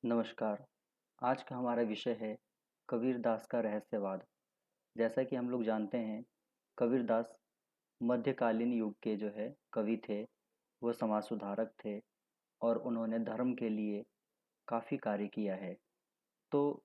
नमस्कार। आज का हमारा विषय है कबीरदास का रहस्यवाद। जैसा कि हम लोग जानते हैं, कबीरदास मध्यकालीन युग के जो है कवि थे। वो समाज सुधारक थे और उन्होंने धर्म के लिए काफ़ी कार्य किया है। तो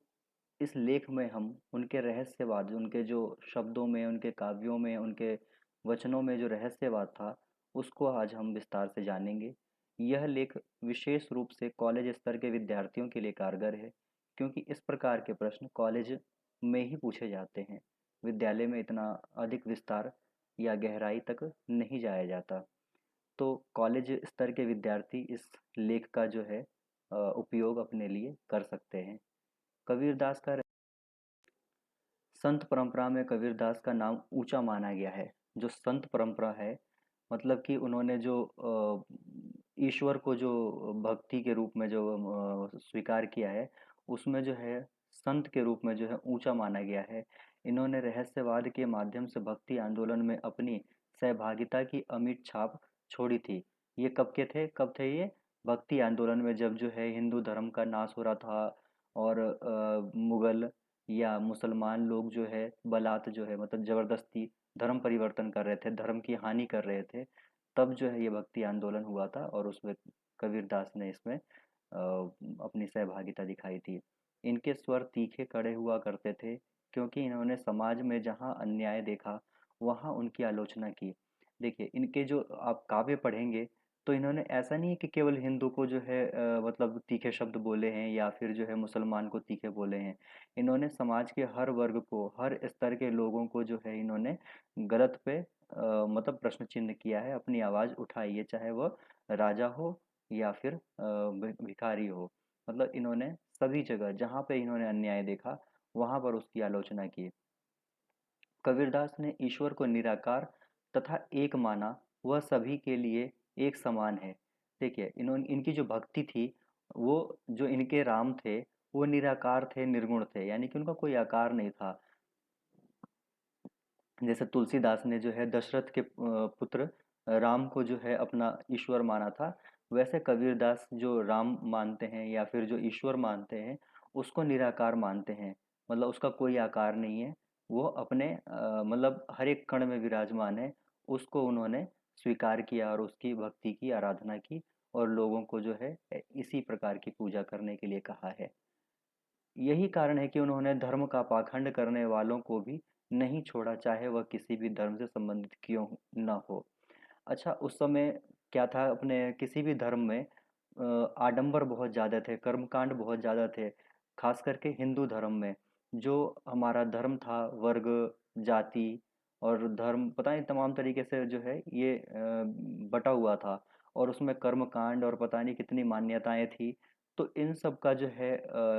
इस लेख में हम उनके रहस्यवाद, उनके जो शब्दों में, उनके काव्यों में, उनके वचनों में जो रहस्यवाद था, उसको आज हम विस्तार से जानेंगे। यह लेख विशेष रूप से कॉलेज स्तर के विद्यार्थियों के लिए कारगर है, क्योंकि इस प्रकार के प्रश्न कॉलेज में ही पूछे जाते हैं। विद्यालय में इतना अधिक विस्तार या गहराई तक नहीं जाया जाता। तो कॉलेज स्तर के विद्यार्थी इस लेख का जो है उपयोग अपने लिए कर सकते हैं। कबीरदास का संत परंपरा में कबीरदास का नाम ऊंचा माना गया है। जो संत परंपरा है, मतलब कि उन्होंने जो ईश्वर को जो भक्ति के रूप में जो स्वीकार किया है, उसमें जो है संत के रूप में जो है ऊंचा माना गया है। इन्होंने रहस्यवाद के माध्यम से भक्ति आंदोलन में अपनी सहभागिता की अमिट छाप छोड़ी थी। ये कब थे ये? भक्ति आंदोलन में, जब जो है हिंदू धर्म का नाश हो रहा था और मुगल या मुसलमान लोग जो है बलात् जो है, मतलब ज़बरदस्ती धर्म परिवर्तन कर रहे थे, धर्म की हानि कर रहे थे। तब जो है ये भक्ति आंदोलन हुआ था और उसमें कबीरदास ने इसमें अपनी सहभागिता दिखाई थी। इनके स्वर तीखे कड़े हुआ करते थे, क्योंकि इन्होंने समाज में जहाँ अन्याय देखा, वहाँ उनकी आलोचना की। देखिए, इनके जो आप काव्य पढ़ेंगे, तो इन्होंने ऐसा नहीं है कि केवल हिंदू को जो है मतलब तीखे शब्द बोले हैं या फिर जो है मुसलमान को तीखे बोले हैं। इन्होंने समाज के हर वर्ग को, हर स्तर के लोगों को जो है इन्होंने गलत पे मतलब प्रश्न चिन्ह किया है, अपनी आवाज़ उठाई है, चाहे वह राजा हो या फिर भिखारी हो। मतलब इन्होंने सभी जगह जहाँ पे इन्होंने अन्याय देखा, वहाँ पर उसकी आलोचना की। कबीरदास ने ईश्वर को निराकार तथा एक माना, वह सभी के लिए एक समान है। देखिए, इन्होंने इनकी जो भक्ति थी, वो जो इनके राम थे, वो निराकार थे, निर्गुण थे, यानी कि उनका कोई आकार नहीं था। जैसे तुलसीदास ने जो है दशरथ के पुत्र राम को जो है अपना ईश्वर माना था, वैसे कबीरदास जो राम मानते हैं या फिर जो ईश्वर मानते हैं, उसको निराकार मानते हैं। मतलब उसका कोई आकार नहीं है। वो अपने मतलब हर एक कण में विराजमान है। उसको उन्होंने स्वीकार किया और उसकी भक्ति की, आराधना की और लोगों को जो है इसी प्रकार की पूजा करने के लिए कहा है। यही कारण है कि उन्होंने धर्म का पाखंड करने वालों को भी नहीं छोड़ा, चाहे वह किसी भी धर्म से संबंधित क्यों न हो। अच्छा, उस समय क्या था, अपने किसी भी धर्म में आडंबर बहुत ज़्यादा थे, कर्मकांड बहुत ज़्यादा थे। खास करके हिंदू धर्म में जो हमारा धर्म था, वर्ग, जाति और धर्म, पता नहीं तमाम तरीके से जो है ये बटा हुआ था और उसमें कर्मकांड और पता नहीं कितनी मान्यताएं थी। तो इन सब का जो है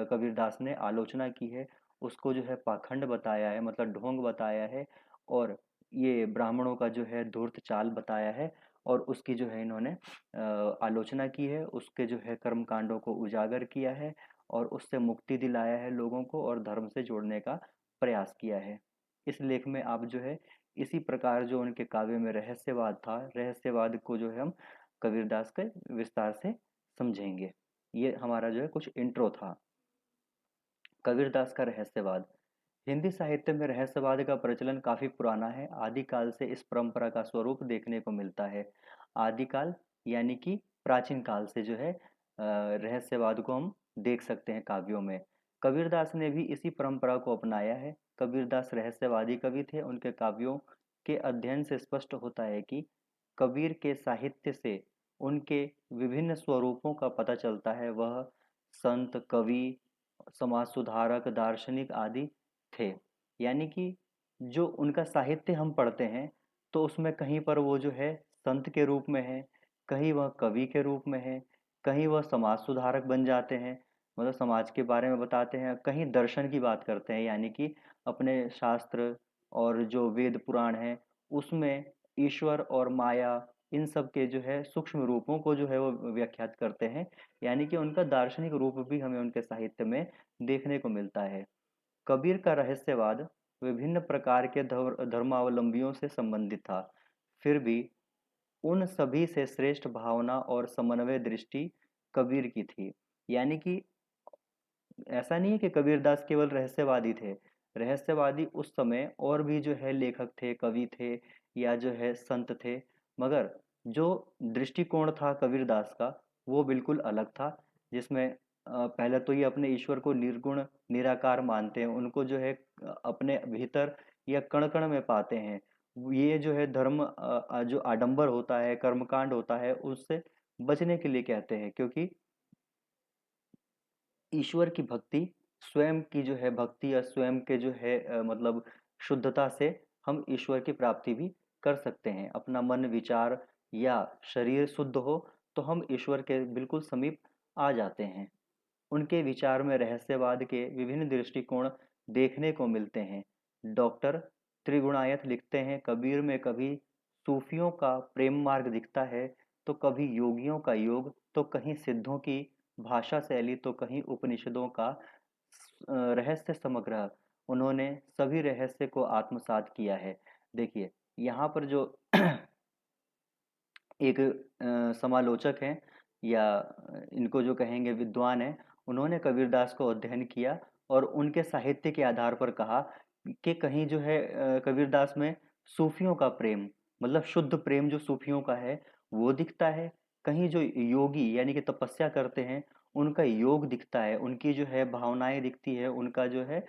कबीरदास ने आलोचना की है, उसको जो है पाखंड बताया है, मतलब ढोंग बताया है और ये ब्राह्मणों का जो है धूर्त चाल बताया है और उसकी जो है इन्होंने आलोचना की है, उसके जो है कर्म कांडों को उजागर किया है और उससे मुक्ति दिलाया है लोगों को और धर्म से जोड़ने का प्रयास किया है। इस लेख में आप जो है इसी प्रकार जो उनके काव्य में रहस्यवाद था, रहस्यवाद को जो है हम कबीरदास के विस्तार से समझेंगे। ये हमारा जो है कुछ इंट्रो था। कबीरदास का रहस्यवाद। हिंदी साहित्य में रहस्यवाद का प्रचलन काफी पुराना है। आदिकाल से इस परंपरा का स्वरूप देखने को मिलता है। आदिकाल यानी कि प्राचीन काल से जो है रहस्यवाद को हम देख सकते हैं काव्यों में। कबीरदास ने भी इसी परंपरा को अपनाया है। कबीरदास रहस्यवादी कवि थे। उनके काव्यों के अध्ययन से स्पष्ट होता है कि कबीर के साहित्य से उनके विभिन्न स्वरूपों का पता चलता है। वह संत, कवि, समाज सुधारक, दार्शनिक आदि थे। यानी कि जो उनका साहित्य हम पढ़ते हैं, तो उसमें कहीं पर वो जो है संत के रूप में है, कहीं वह कवि के रूप में है, कहीं वह समाज सुधारक बन जाते हैं, मतलब समाज के बारे में बताते हैं, कहीं दर्शन की बात करते हैं, यानी कि अपने शास्त्र और जो वेद पुराण हैं, उसमें ईश्वर और माया, इन सब के जो है सूक्ष्म रूपों को जो है वो व्याख्यात करते हैं। यानी कि उनका दार्शनिक रूप भी हमें उनके साहित्य में देखने को मिलता है। कबीर का रहस्यवाद विभिन्न प्रकार के धर्मावलंबियों से संबंधित था, फिर भी उन सभी से श्रेष्ठ भावना और समन्वय दृष्टि कबीर की थी। यानी कि ऐसा नहीं है कि कबीरदास केवल रहस्यवादी थे। रहस्यवादी उस समय और भी जो है लेखक थे, कवि थे या जो है संत थे, मगर जो दृष्टिकोण था कबीरदास का वो बिल्कुल अलग था। जिसमें पहले तो ये अपने ईश्वर को निर्गुण निराकार मानते हैं, उनको जो है अपने भीतर या कण कण में पाते हैं। ये जो है धर्म जो आडंबर होता है, कर्मकांड होता है, उससे बचने के लिए कहते हैं, क्योंकि ईश्वर की भक्ति स्वयं की जो है भक्ति या स्वयं के जो है मतलब शुद्धता से हम ईश्वर की प्राप्ति भी कर सकते हैं। अपना मन विचार या शरीर शुद्ध हो तो हम ईश्वर के बिल्कुल समीप आ जाते हैं। उनके विचार में रहस्यवाद के विभिन्न दृष्टिकोण देखने को मिलते हैं। डॉक्टर त्रिगुणायत लिखते हैं, कबीर में कभी सूफियों का प्रेम मार्ग दिखता है, तो कभी योगियों का योग, तो कहीं सिद्धों की भाषा शैली, तो कहीं उपनिषदों का रहस्य समग्र। उन्होंने सभी रहस्य को आत्मसात किया है। देखिए, यहाँ पर जो एक समालोचक हैं या इनको जो कहेंगे विद्वान हैं, उन्होंने कबीरदास को अध्ययन किया और उनके साहित्य के आधार पर कहा कि कहीं जो है कबीरदास में सूफियों का प्रेम, मतलब शुद्ध प्रेम जो सूफियों का है वो दिखता है। कहीं जो योगी यानी कि तपस्या करते हैं उनका योग दिखता है, उनकी जो है भावनाएं दिखती है, उनका जो है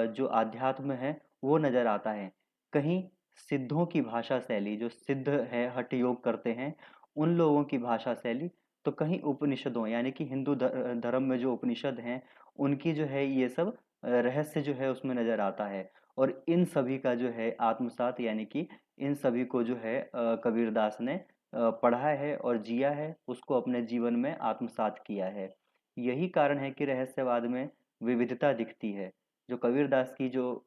जो आध्यात्म है वो नजर आता है। कहीं सिद्धों की भाषा शैली, जो सिद्ध है हठ योग करते हैं, उन लोगों की भाषा शैली, तो कहीं उपनिषदों यानी कि हिंदू धर्म में जो उपनिषद हैं उनकी जो है ये सब रहस्य जो है उसमें नजर आता है। और इन सभी का जो है आत्मसात यानी कि इन सभी को जो है कबीरदास ने पढ़ा है और जिया है, उसको अपने जीवन में आत्मसात किया है। यही कारण है कि रहस्यवाद में विविधता दिखती है। जो कबीरदास की जो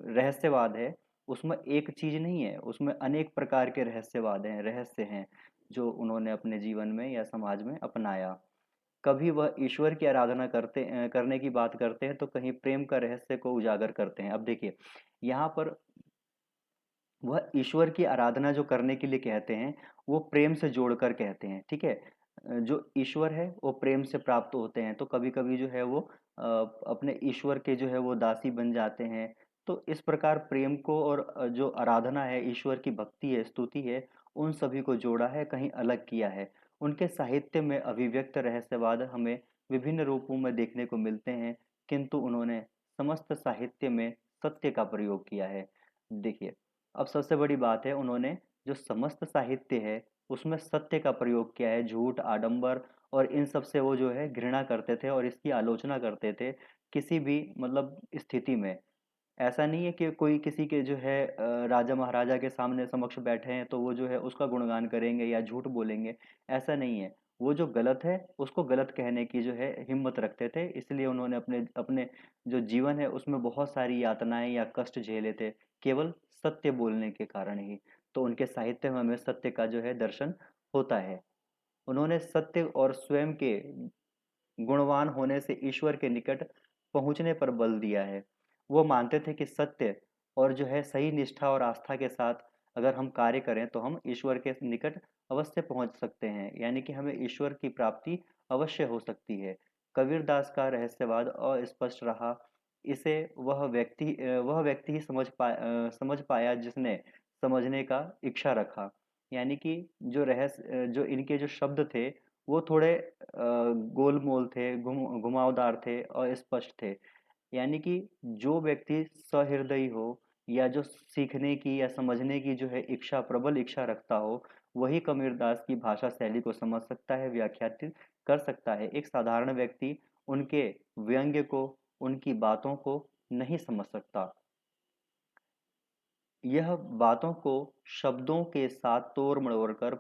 रहस्यवाद है उसमें एक चीज नहीं है, उसमें अनेक प्रकार के रहस्यवाद हैं, रहस्य हैं जो उन्होंने अपने जीवन में या समाज में अपनाया। कभी वह ईश्वर की आराधना करने की बात करते हैं, तो कहीं प्रेम का रहस्य को उजागर करते हैं। अब देखिए, यहाँ पर वह ईश्वर की आराधना जो करने के लिए कहते हैं वो प्रेम से जोड़कर कहते हैं, ठीक है। जो ईश्वर है वो प्रेम से प्राप्त होते हैं, तो कभी कभी जो है वो अपने ईश्वर के जो है वो दासी बन जाते हैं। तो इस प्रकार प्रेम को और जो आराधना है, ईश्वर की भक्ति है, स्तुति है, उन सभी को जोड़ा है, कहीं अलग किया है। उनके साहित्य में अभिव्यक्त रहस्यवाद हमें विभिन्न रूपों में देखने को मिलते हैं, किंतु उन्होंने समस्त साहित्य में सत्य का प्रयोग किया है। देखिए, अब सबसे बड़ी बात है, उन्होंने जो समस्त साहित्य है उसमें सत्य का प्रयोग किया है। झूठ, आडंबर और इन सब से वो जो है घृणा करते थे और इसकी आलोचना करते थे किसी भी मतलब स्थिति में। ऐसा नहीं है कि कोई किसी के जो है राजा महाराजा के सामने समक्ष बैठे हैं तो वो जो है उसका गुणगान करेंगे या झूठ बोलेंगे, ऐसा नहीं है। वो जो गलत है उसको गलत कहने की जो है हिम्मत रखते थे, इसलिए उन्होंने अपने अपने जो जीवन है उसमें बहुत सारी यातनाएं या कष्ट झेले थे, केवल सत्य बोलने के कारण ही। तो उनके साहित्य में हमें सत्य का जो है दर्शन होता है। उन्होंने सत्य और स्वयं के गुणवान होने से ईश्वर के निकट पहुंचने पर बल दिया है। वो मानते थे कि सत्य और जो है सही निष्ठा और आस्था के साथ अगर हम कार्य करें तो हम ईश्वर के निकट अवश्य पहुंच सकते हैं, यानी कि हमें ईश्वर की प्राप्ति अवश्य हो सकती है। कबीरदास का रहस्यवाद अस्पष्ट रहा। इसे वह व्यक्ति ही समझ पाया जिसने समझने का इच्छा रखा। यानी कि जो इनके जो शब्द थे वो थोड़े गोलमोल थे, घुमावदार थे और स्पष्ट थे। यानी कि जो व्यक्ति सहृदयी हो या जो सीखने की या समझने की जो है इच्छा, प्रबल इच्छा रखता हो, वही कबीरदास की भाषा शैली को समझ सकता है, व्याख्यात कर सकता है। एक साधारण व्यक्ति उनके व्यंग्य को, उनकी बातों को नहीं समझ सकता। यह बातों को शब्दों के साथ तोड़ मरोड़ कर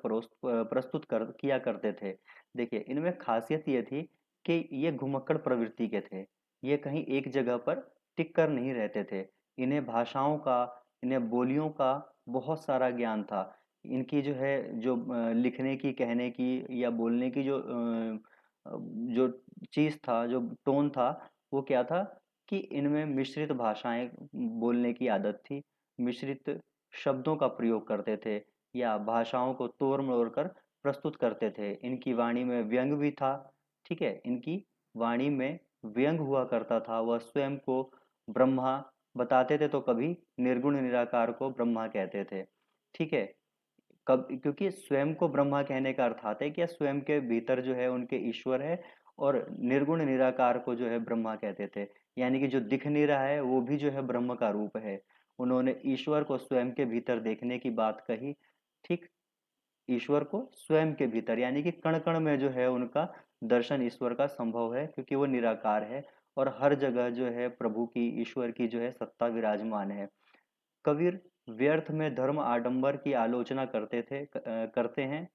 प्रस्तुत कर किया करते थे। देखिए, इनमें खासियत ये थी कि ये घुमक्कड़ प्रवृत्ति के थे। ये कहीं एक जगह पर टिक कर नहीं रहते थे। इन्हें भाषाओं का, इन्हें बोलियों का बहुत सारा ज्ञान था। इनकी जो है जो लिखने की, कहने की या बोलने की जो चीज़ था, जो टोन था, वो क्या था कि इनमें मिश्रित भाषाएं बोलने की आदत थी। मिश्रित शब्दों का प्रयोग करते थे या भाषाओं को तोड़ मरोड़ कर प्रस्तुत करते थे। इनकी वाणी में व्यंग भी था, ठीक है। इनकी वाणी में व्यंग हुआ करता था। वह स्वयं को ब्रह्मा बताते थे तो कभी निर्गुण निराकार को ब्रह्मा कहते थे। ठीक है। कब, क्योंकि स्वयं को ब्रह्मा कहने का अर्थ आता है कि स्वयं के भीतर जो है उनके ईश्वर है, और निर्गुण निराकार को जो है ब्रह्मा कहते थे। यानी कि जो दिख नहीं रहा है वो भी जो है ब्रह्म का रूप है। उन्होंने ईश्वर को स्वयं के भीतर देखने की बात कही। ठीक। ईश्वर को स्वयं के भीतर, यानी कि कण कण में जो है उनका दर्शन ईश्वर का संभव है, क्योंकि वो निराकार है और हर जगह जो है प्रभु की, ईश्वर की जो है सत्ता विराजमान है। कबीर व्यर्थ में धर्म आडंबर की आलोचना करते हैं।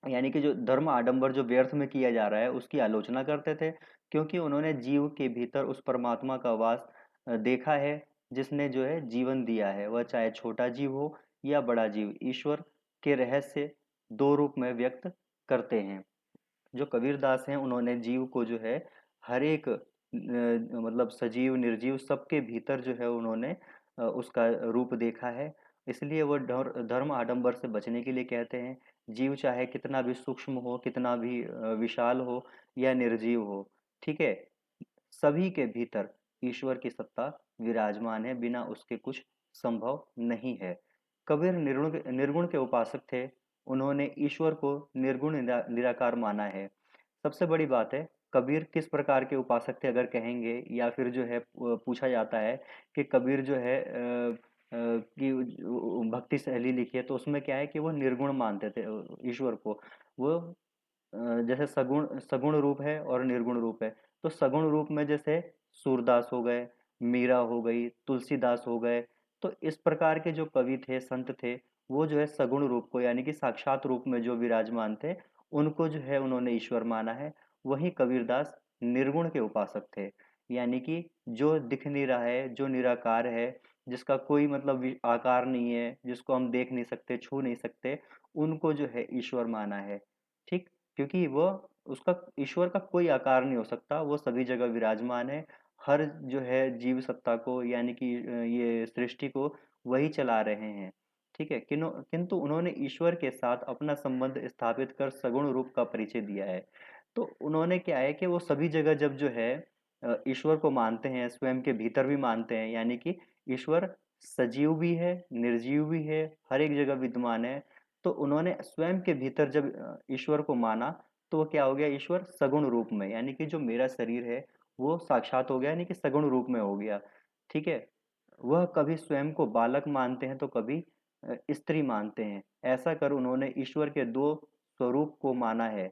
यानी कि जो धर्म आडंबर जो व्यर्थ में किया जा रहा है उसकी आलोचना करते थे, क्योंकि उन्होंने जीव के भीतर उस परमात्मा का वास देखा है, जिसने जो है जीवन दिया है। वह चाहे छोटा जीव हो या बड़ा जीव, ईश्वर के रहस्य दो रूप में व्यक्त करते हैं। जो कबीरदास हैं उन्होंने जीव को जो है हर एक मतलब सजीव निर्जीव सबके भीतर जो है उन्होंने उसका रूप देखा है। इसलिए वो धर्म आडंबर से बचने के लिए कहते हैं। जीव चाहे कितना भी सूक्ष्म हो, कितना भी विशाल हो या निर्जीव हो, ठीक है, सभी के भीतर ईश्वर की सत्ता विराजमान है, बिना उसके कुछ संभव नहीं है। कबीर निर्गुण के उपासक थे। उन्होंने ईश्वर को निर्गुण निराकार माना है। सबसे बड़ी बात है, कबीर किस प्रकार के उपासक थे अगर कहेंगे, या फिर जो है पूछा जाता है कि कबीर जो है कि भक्ति शैली लिखी है तो उसमें क्या है कि वो निर्गुण मानते थे ईश्वर को। वो जैसे सगुण सगुण रूप है और निर्गुण रूप है। तो सगुण रूप में जैसे सूरदास हो गए, मीरा हो गई, तुलसीदास हो गए। तो इस प्रकार के जो कवि थे, संत थे, वो जो है सगुण रूप को, यानी कि साक्षात रूप में जो विराजमान थे, उनको जो है उन्होंने ईश्वर माना है। वहीं कबीरदास निर्गुण के उपासक थे, यानी कि जो दिख नहीं रहा है, जो निराकार है, जिसका कोई मतलब आकार नहीं है, जिसको हम देख नहीं सकते, छू नहीं सकते, उनको जो है ईश्वर माना है। ठीक। क्योंकि वो, उसका, ईश्वर का कोई आकार नहीं हो सकता, वो सभी जगह विराजमान है। हर जो है जीव सत्ता को, यानी कि ये सृष्टि को वही चला रहे हैं। ठीक है। किंतु उन्होंने ईश्वर के साथ अपना संबंध स्थापित कर सगुण रूप का परिचय दिया है। तो उन्होंने क्या है कि वो सभी जगह जब जो है ईश्वर को मानते हैं, स्वयं के भीतर भी मानते हैं, यानी कि ईश्वर सजीव भी है, निर्जीव भी है, हर एक जगह विद्यमान है। तो उन्होंने स्वयं के भीतर जब ईश्वर को माना, तो वो क्या हो गया, ईश्वर सगुण रूप में, यानी कि जो मेरा शरीर है वो साक्षात हो गया, यानी कि सगुण रूप में हो गया। ठीक है। वह कभी स्वयं को बालक मानते हैं तो कभी स्त्री मानते हैं। ऐसा कर उन्होंने ईश्वर के दो स्वरूप को माना है।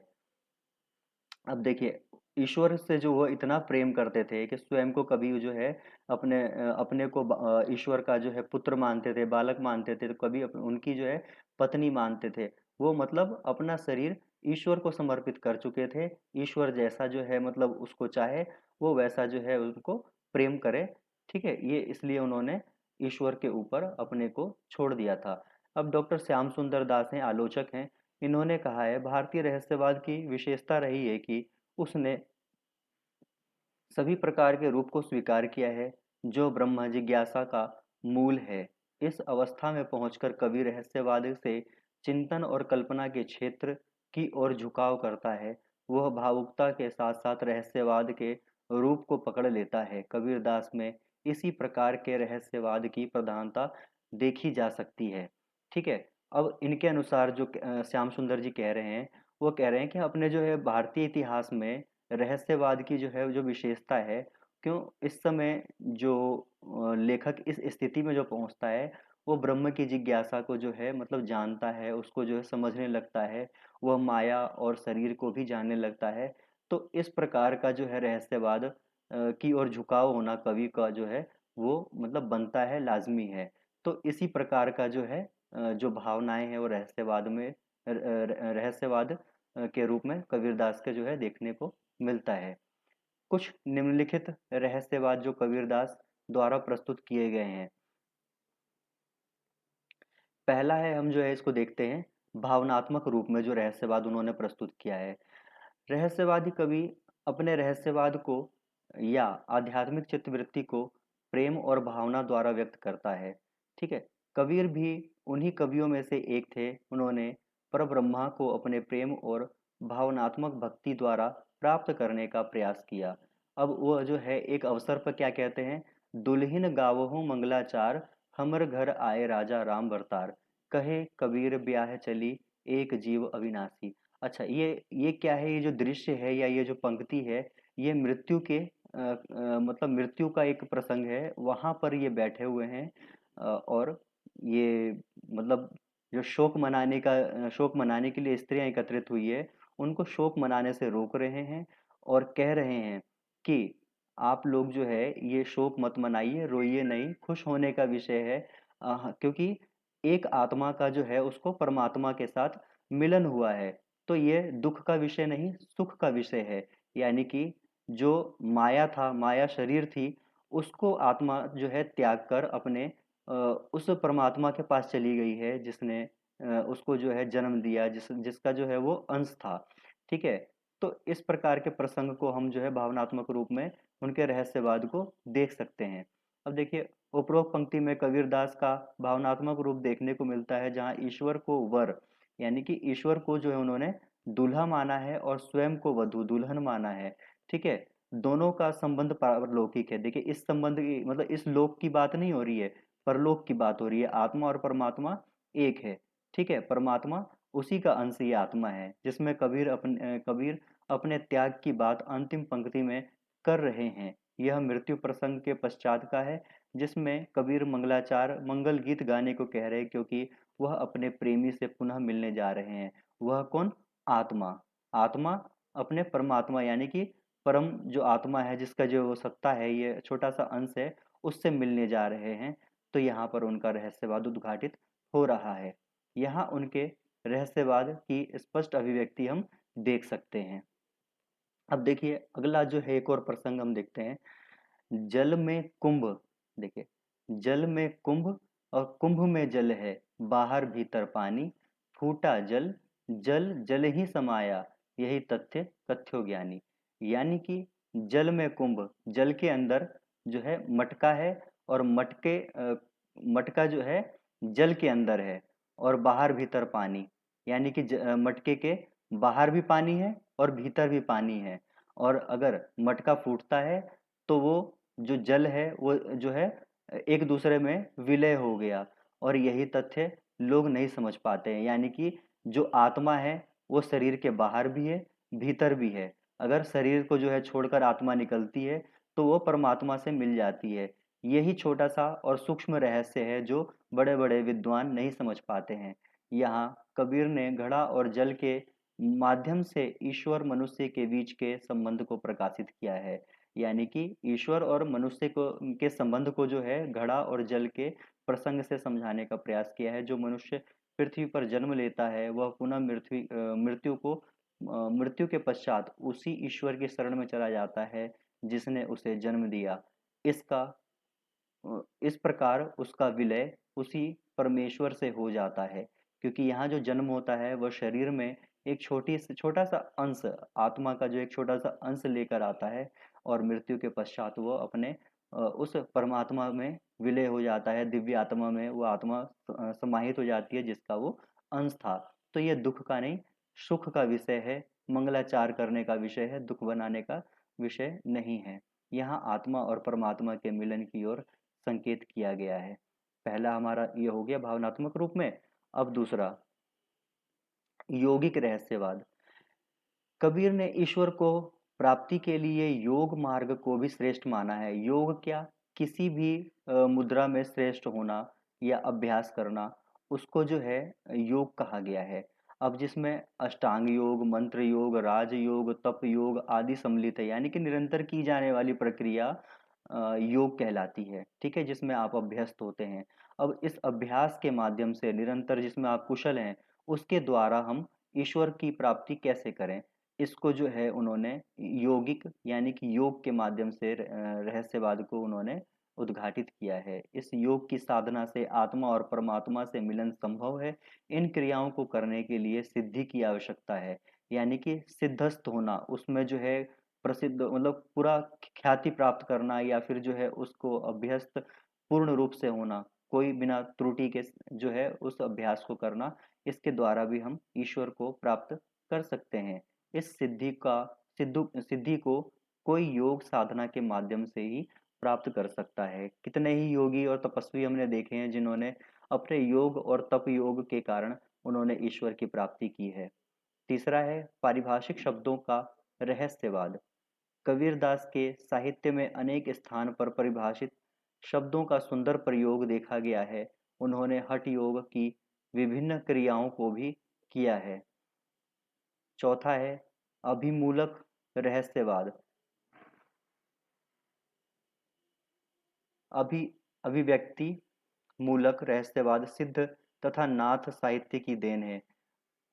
अब देखिए, ईश्वर से जो वो इतना प्रेम करते थे कि स्वयं को कभी जो है अपने को ईश्वर का जो है पुत्र मानते थे, बालक मानते थे, तो कभी उनकी जो है पत्नी मानते थे। वो मतलब अपना शरीर ईश्वर को समर्पित कर चुके थे। ईश्वर जैसा जो है मतलब उसको चाहे, वो वैसा जो है उनको प्रेम करे। ठीक है। ये इसलिए उन्होंने ईश्वर के ऊपर अपने को छोड़ दिया था। अब डॉक्टर श्याम सुंदर दास हैं, आलोचक हैं। इन्होंने कहा है, भारतीय रहस्यवाद की विशेषता रही है कि उसने सभी प्रकार के रूप को स्वीकार किया है, जो ब्रह्म जिज्ञासा का मूल है। इस अवस्था में पहुंचकर कवि रहस्यवाद से चिंतन और कल्पना के क्षेत्र की ओर झुकाव करता है। वह भावुकता के साथ साथ रहस्यवाद के रूप को पकड़ लेता है। कबीरदास में इसी प्रकार के रहस्यवाद की प्रधानता देखी जा सकती है। ठीक है। अब इनके अनुसार जो श्याम सुंदर जी कह रहे हैं, वो कह रहे हैं कि अपने जो है भारतीय इतिहास में रहस्यवाद की जो है जो विशेषता है, क्यों इस समय जो लेखक इस स्थिति में जो पहुंचता है, वो ब्रह्म की जिज्ञासा को जो है मतलब जानता है, उसको जो है समझने लगता है, वह माया और शरीर को भी जानने लगता है। तो इस प्रकार का जो है रहस्यवाद की ओर झुकाव होना कवि का जो है वो मतलब बनता है, लाजमी है। तो इसी प्रकार का जो है जो भावनाएं हैं वो रहस्यवाद में रहस्यवाद के रूप में कबीरदास के जो है देखने को मिलता है। कुछ निम्नलिखित रहस्यवाद जो कबीरदास द्वारा प्रस्तुत किए गए हैं। पहला है, हम जो है इसको देखते हैं भावनात्मक रूप में जो रहस्यवाद उन्होंने प्रस्तुत किया है। रहस्यवादी कवि अपने रहस्यवाद को या आध्यात्मिक चित्तवृत्ति को प्रेम और भावना द्वारा व्यक्त करता है। ठीक है। कबीर भी उन्हीं कवियों में से एक थे। उन्होंने परब्रह्मा को अपने प्रेम और भावनात्मक भक्ति द्वारा प्राप्त करने का प्रयास किया। अब वह जो है एक अवसर पर क्या कहते हैं, दुल्हिन गावहु मंगलाचार, हमर घर आए राजा राम भरतार, कहे कबीर ब्याह चली, एक जीव अविनाशी। अच्छा, ये क्या है, ये जो दृश्य है या ये जो पंक्ति है, ये मृत्यु के मतलब मृत्यु का एक प्रसंग है, वहां पर ये बैठे हुए हैं। और ये मतलब जो शोक मनाने के लिए स्त्रियां एकत्रित हुई है, उनको शोक मनाने से रोक रहे हैं और कह रहे हैं कि आप लोग जो है ये शोक मत मनाइए, रोइए नहीं, खुश होने का विषय है। क्योंकि एक आत्मा का जो है उसको परमात्मा के साथ मिलन हुआ है, तो ये दुख का विषय नहीं, सुख का विषय है। यानी कि जो माया था, माया शरीर थी, उसको आत्मा जो है त्याग कर अपने उस परमात्मा के पास चली गई है, जिसने उसको जो है जन्म दिया, जिसका जो है वो अंश था। ठीक है। तो इस प्रकार के प्रसंग को हम जो है भावनात्मक रूप में उनके रहस्यवाद को देख सकते हैं। अब देखिए, उपरोक्त पंक्ति में कबीरदास का भावनात्मक रूप देखने को मिलता है, जहाँ ईश्वर को वर यानी कि ईश्वर को जो है उन्होंने दूल्हा माना है और स्वयं को वधु दुल्हन माना है। ठीक है। दोनों का संबंध पारलौकिक है। देखिए, इस संबंध की मतलब इस लोक की बात नहीं हो रही है, परलोक की बात हो रही है। आत्मा और परमात्मा एक है। ठीक है। परमात्मा उसी का अंश ये आत्मा है, जिसमें कबीर अपने त्याग की बात अंतिम पंक्ति में कर रहे हैं। यह मृत्यु प्रसंग के पश्चात का है, जिसमें कबीर मंगलाचार मंगल गीत गाने को कह रहे हैं, क्योंकि वह अपने प्रेमी से पुनः मिलने जा रहे हैं। वह कौन? आत्मा। आत्मा अपने परमात्मा यानी कि परम जो आत्मा है, जिसका जो वो सत्ता है, ये छोटा सा अंश है, उससे मिलने जा रहे हैं। तो यहाँ पर उनका रहस्यवाद उद्घाटित हो रहा है। यहाँ उनके रहस्यवाद की स्पष्ट अभिव्यक्ति हम देख सकते हैं। अब देखिए, अगला जो है एक और प्रसंग हम देखते हैं, जल में कुंभ। देखिए, जल में कुंभ और कुंभ में जल है, बाहर भीतर पानी, फूटा जल, जल जल ही समाया, यही तथ्य कथ्यो ज्ञानी। यानी कि जल में कुंभ, जल के अंदर जो है मटका है, और मटका जो है जल के अंदर है, और बाहर भीतर पानी। यानी कि मटके के बाहर भी पानी है और भीतर भी पानी है। और अगर मटका फूटता है, तो वो जो जल है वो जो है एक दूसरे में विलय हो गया। और यही तथ्य लोग नहीं समझ पाते हैं। यानी कि जो आत्मा है वो शरीर के बाहर भी है, भीतर भी है। अगर शरीर को जो है छोड़कर आत्मा निकलती है, तो वो परमात्मा से मिल जाती है। यही छोटा सा और सूक्ष्म रहस्य है, जो बड़े बड़े विद्वान नहीं समझ पाते हैं। यहाँ कबीर ने घड़ा और जल के माध्यम से ईश्वर मनुष्य के बीच के संबंध को प्रकाशित किया है। यानी कि ईश्वर और मनुष्य को के संबंध को जो है घड़ा और जल के प्रसंग से समझाने का प्रयास किया है। जो मनुष्य पृथ्वी पर जन्म लेता है, वह पुनः मृत्यु के पश्चात उसी ईश्वर की शरण में चला जाता है, जिसने उसे जन्म दिया। इसका इस प्रकार उसका विलय उसी परमेश्वर से हो जाता है। क्योंकि यहाँ जो जन्म होता है, वह शरीर में एक छोटा सा अंश, आत्मा का जो एक छोटा सा अंश लेकर आता है, और मृत्यु के पश्चात वो अपने उस परमात्मा में विलय हो जाता है। दिव्य आत्मा में वो आत्मा समाहित हो जाती है, जिसका वो अंश था। तो ये दुख का नहीं, सुख का विषय है, मंगलाचार करने का विषय है, दुख बनाने का विषय नहीं है। यहाँ आत्मा और परमात्मा के मिलन की ओर संकेत किया गया है। पहला हमारा ये हो गया भावनात्मक रूप में। अब दूसरा, यौगिक रहस्यवाद। कबीर ने ईश्वर को प्राप्ति के लिए योग मार्ग को भी श्रेष्ठ माना है। योग क्या? किसी भी मुद्रा में श्रेष्ठ होना या अभ्यास करना, उसको जो है योग कहा गया है। अब जिसमें अष्टांग योग, मंत्र योग, राज योग, तप योग आदि सम्मिलित है, यानी कि निरंतर की जाने वाली प्रक्रिया योग कहलाती है। ठीक है। जिसमें आप अभ्यस्त होते हैं। अब इस अभ्यास के माध्यम से निरंतर जिसमें आप कुशल हैं, उसके द्वारा हम ईश्वर की प्राप्ति कैसे करें, इसको जो है उन्होंने यौगिक यानी कि योग के माध्यम से रहस्यवाद को उन्होंने उद्घाटित किया है। इस योग की साधना से आत्मा और परमात्मा से मिलन संभव है। इन क्रियाओं को करने के लिए सिद्धि की आवश्यकता है। यानी कि सिद्धस्थ होना, उसमें जो है प्रसिद्ध मतलब पूरा ख्याति प्राप्त करना, या फिर जो है उसको अभ्यस्त पूर्ण रूप से होना, कोई बिना त्रुटि के जो है उस अभ्यास को करना, इसके द्वारा भी हम ईश्वर को प्राप्त कर सकते हैं। इस सिद्धि को कोई योग साधना के माध्यम से ही प्राप्त कर सकता है। कितने ही योगी और तपस्वी हमने देखे हैं जिन्होंने अपने योग और तप योग के कारण उन्होंने ईश्वर की प्राप्ति की है। तीसरा है पारिभाषिक शब्दों का रहस्यवाद। कबीरदास के साहित्य में अनेक स्थान पर परिभाषित शब्दों का सुंदर प्रयोग देखा गया है। उन्होंने हठ योग की विभिन्न क्रियाओं को भी किया है। चौथा है अभिमूलक रहस्यवाद। अभि अभिव्यक्ति मूलक रहस्यवाद सिद्ध तथा नाथ साहित्य की देन है।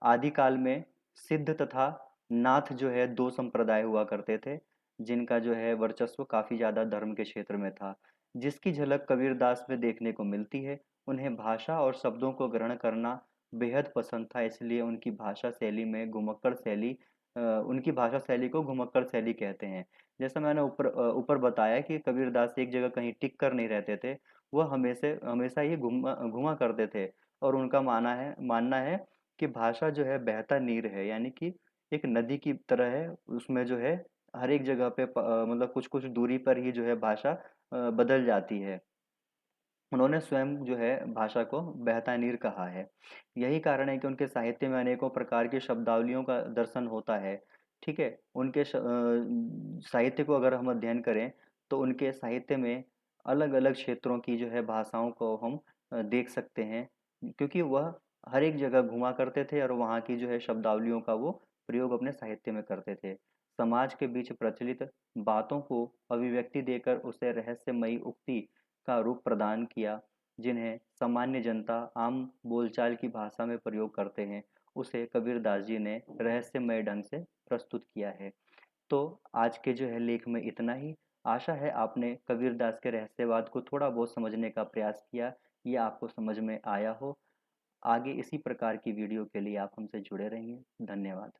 आदिकाल में सिद्ध तथा नाथ जो है दो संप्रदाय हुआ करते थे, जिनका जो है वर्चस्व काफी ज्यादा धर्म के क्षेत्र में था, जिसकी झलक कबीरदास में देखने को मिलती है। उन्हें भाषा और शब्दों को ग्रहण करना बेहद पसंद था, इसलिए उनकी भाषा शैली में घुमक्कड़ शैली उनकी भाषा शैली को घुमक्कड़ शैली कहते हैं। जैसा मैंने ऊपर बताया कि कबीरदास एक जगह कहीं टिक कर नहीं रहते थे, वह हमेशा हमेशा ही घूमा घूमा करते थे। और उनका मानना है कि भाषा जो है बहता नीर है, यानी कि एक नदी की तरह है। उसमें जो है हर एक जगह पे मतलब कुछ कुछ दूरी पर ही जो है भाषा बदल जाती है। उन्होंने स्वयं जो है भाषा को बहता नीर कहा है। यही कारण है कि उनके साहित्य में अनेकों प्रकार की शब्दावलियों का दर्शन होता है। ठीक है, उनके साहित्य को अगर हम अध्ययन करें तो उनके साहित्य में अलग अलग क्षेत्रों की जो है भाषाओं को हम देख सकते हैं, क्योंकि वह हर एक जगह घुमा करते थे और वहाँ की जो है शब्दावलियों का वो प्रयोग अपने साहित्य में करते थे। समाज के बीच प्रचलित बातों को अभिव्यक्ति देकर उसे रहस्यमयी उक्ति का रूप प्रदान किया। जिन्हें सामान्य जनता आम बोलचाल की भाषा में प्रयोग करते हैं, उसे कबीरदास जी ने रहस्यमय ढंग से प्रस्तुत किया है। तो आज के जो है लेख में इतना ही। आशा है आपने कबीरदास के रहस्यवाद को थोड़ा बहुत समझने का प्रयास किया, या आपको समझ में आया हो। आगे इसी प्रकार की वीडियो के लिए आप हमसे जुड़े रहिए। धन्यवाद।